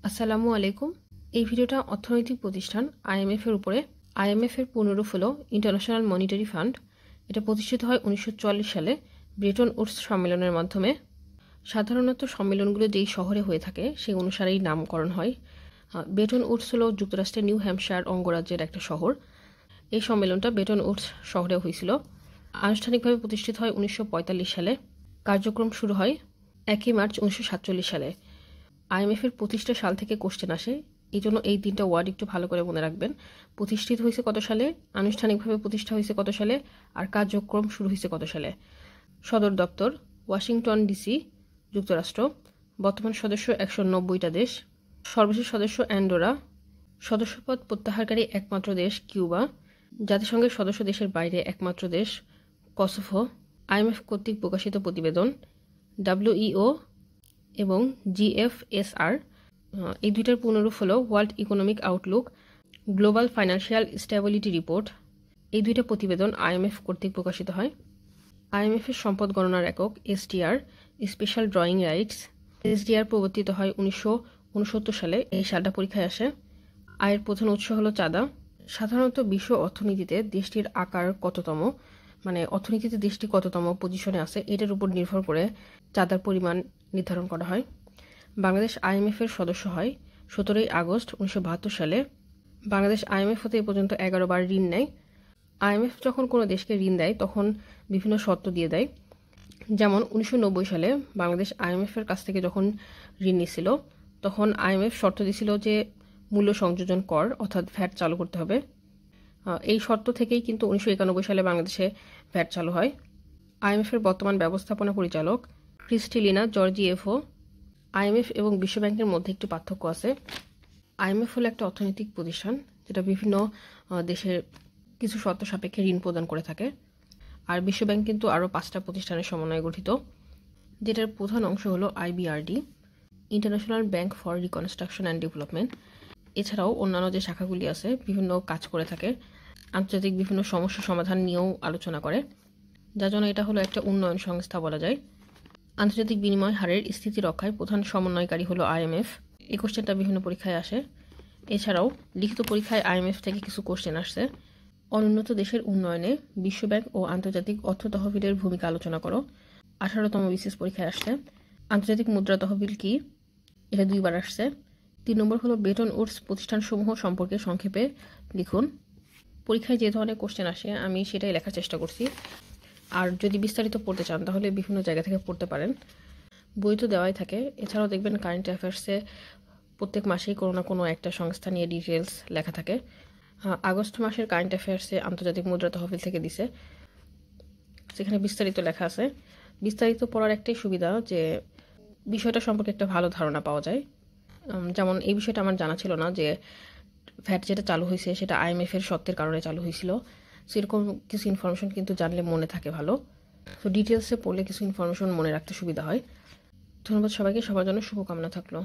আসসালামু আলাইকুম। এই ভিডিওটা অর্থনৈতিক প্রতিষ্ঠান আইএমএফ এর উপরে। আইএমএফ এর পুনরূপ হলো ইন্টারন্যাশনাল মনিটারি ফান্ড। এটা প্রতিষ্ঠিত হয় 1944 সালে ব্রেটন উডস সম্মেলনের মাধ্যমে। সাধারণত সম্মেলনগুলো যেই শহরে হয়ে থাকে সেই অনুসারেই নামকরণ হয়। ব্রেটন উডস হলো যুক্তরাষ্ট্রের নিউ হ্যাম্পশায়ার অঙ্গরাজ্যের একটা শহর। এই সম্মেলনটা ব্রেটন উডস শহরে হয়েছিল। আনুষ্ঠানিকভাবে প্রতিষ্ঠিত হয় 1945 সালে। কার্যক্রম শুরু হয় 1 মার্চ 1947 সালে। আইএমএফ এর প্রতিষ্ঠা সাল থেকে কোশ্চেন আসে, এই জন্য এই তিনটা ওয়ার্ড একটু ভালো করে মনে রাখবেন। প্রতিষ্ঠিত হয়েছে কত সালে, আনুষ্ঠানিকভাবে প্রতিষ্ঠা হয়েছে কত সালে, আর কার্যক্রম শুরু হয়েছে কত সালে। সদর দপ্তর ওয়াশিংটন ডিসি, যুক্তরাষ্ট্র। বর্তমান সদস্য 190টা দেশ। সর্বশেষ সদস্য অ্যান্ডোরা। সদস্যপদ প্রত্যাহারকারী একমাত্র দেশ কিউবা। জাতিসংঘের সদস্য দেশের বাইরে একমাত্র দেশ কসোভো। আইএমএফ কর্তৃক প্রকাশিত প্রতিবেদন ডাব্লিউইও এবং জিএফএসআর। এই দুইটার পুনরূপ হলো world economic Outlook, global financial stability report. এই দুইটা প্রতিবেদন আইএমএফ কর্তৃক প্রকাশিত হয়। আইএমএফ এর সম্পদ গণনার একক SDR, special drawing rights. SDR প্রবর্তিত হয় 1969 সালে। এই সালটা পরীক্ষায় আসে। আয়ের প্রধান উৎস হলো চাঁদা। সাধারণত বিশ্ব অর্থনীতিতে দেশটির আকার কততম, মানে অর্থনীতিতে দেশটি কততম পজিশনে আছে, এটার উপর নির্ভর করে চাঁদার পরিমাণ নির্ধারণ করা হয়। বাংলাদেশ আইএমএফ এর সদস্য হয় 17 আগস্ট 1972 সালে। বাংলাদেশ আইএমএফ হতে এ পর্যন্ত 11 বার ঋণ নেয়। আইএমএফ যখন কোনো দেশকে ঋণ দেয় তখন বিভিন্ন শর্ত দিয়ে দেয়। যেমন 1990 সালে বাংলাদেশ আইএমএফ এর কাছ থেকে যখন ঋণ নিছিল তখন আইএমএফ শর্ত দিছিল যে মূল্য সংযোজন কর অর্থাৎ ভ্যাট চালু করতে হবে। এই শর্ত থেকেই কিন্তু 1991 সালে বাংলাদেশে ভ্যাট চালু হয়। আইএমএফ এর বর্তমান ব্যবস্থাপনা পরিচালক ক্রিস্টিলিনা জর্জিয়েভো। আইএমএফ এবং বিশ্বব্যাংকের মধ্যে একটু পার্থক্য আছে। আইএমএফ হলো একটা অর্থনৈতিক প্রতিষ্ঠান যেটা বিভিন্ন দেশের কিছু শর্ত সাপেক্ষে ঋণ প্রদান করে থাকে। আর বিশ্বব্যাংক কিন্তু আরও 5টা প্রতিষ্ঠানের সমন্বয়ে গঠিত, যেটার প্রধান অংশ হলো IBRD, international bank for reconstruction and development. এছাড়াও অন্যান্য যে শাখাগুলি আছে বিভিন্ন কাজ করে থাকে, আন্তর্জাতিক বিভিন্ন সমস্যা সমাধান নিয়েও আলোচনা করে, যার জন্য এটা হলো একটা উন্নয়ন সংস্থা বলা যায়। আন্তর্জাতিক বিনিময় হারের স্থিতি রক্ষায় প্রধান সমন্বয়কারী হলো আইএমএফ। এই কোশ্চেনটা বিভিন্ন পরীক্ষায় আসে। এছাড়াও লিখিত পরীক্ষায় আইএমএফ থেকে কিছু কোশ্চেন আসছে। অনুন্নত দেশের উন্নয়নে বিশ্বব্যাংক ও আন্তর্জাতিক অর্থ তহবিলের ভূমিকা আলোচনা করো। 18তম বিসিএস পরীক্ষায় আসছে। আন্তর্জাতিক মুদ্রা তহবিল কি, এটা 2 বার আসছে। 3 নম্বর হলো ব্রেটন উডস প্রতিষ্ঠানসমূহ সম্পর্কে সংক্ষেপে লিখুন। পরীক্ষায় যে ধরনের কোশ্চেন আসে আমি সেটাই লেখার চেষ্টা করছি। আর যদি বিস্তারিত পড়তে চান তাহলে বিভিন্ন জায়গা থেকে পড়তে পারেন, বই তো দেওয়াই থাকে। এছাড়াও দেখবেন কারেন্ট অ্যাফেয়ার্সে প্রত্যেক মাসেই কোনো না কোনো একটা সংস্থা নিয়ে ডিটেলস লেখা থাকে। আগস্ট মাসের কারেন্ট অ্যাফেয়ার্সে আন্তর্জাতিক মুদ্রা তহবিল থেকে দিছে, সেখানে বিস্তারিত লেখা আছে। বিস্তারিত পড়ার একটাই সুবিধা যে বিষয়টা সম্পর্কে একটা ভালো ধারণা পাওয়া যায়। যেমন এই বিষয়টা আমার জানা ছিল না যে ভ্যাট যেটা চালু হয়েছে সেটা আইএমএফ এর শর্তের কারণে চালু হয়েছিল। সেরকম কিছু ইনফরমেশন কিন্তু জানলে মনে থাকে ভালো। তো ডিটেলসে পড়লে কিছু ইনফরমেশন মনে রাখতে সুবিধা হয়। ধন্যবাদ সবাইকে, সবার জন্য শুভকামনা থাকলো।